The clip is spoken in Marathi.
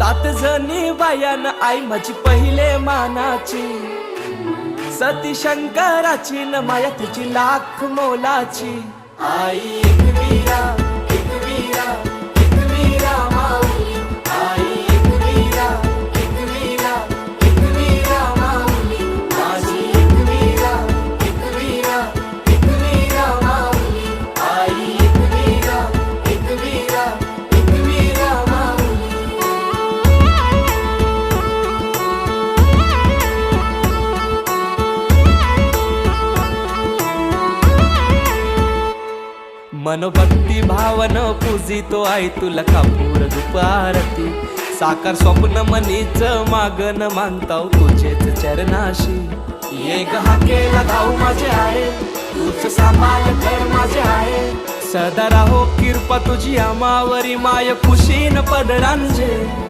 7 जणी बायान आई माझी पहिले मानाची, सती शंकराची न माया तिची लाख मोलाची। आई एकवीरा एकवीरा एकवीरा माऊली, आई एकवीरा एकवीरा एकवीरा माऊली, माझी एकवीरा एकवीरा एकवीरा माऊली, आई एकवीरा एकवीरा एकवीरा माऊली। मन भक्ती भावन पूजितो आई तुला कापूर दुपारती, साकार स्वप्न मनीच मागन मानताव तुझेच चरणाशी। ये हाकेला धाव माझे आहे, तूच सांभाळ कर माझे आहे, सदा राहो कृपा तुझी आमावरी माय खुशीन पदरांजे।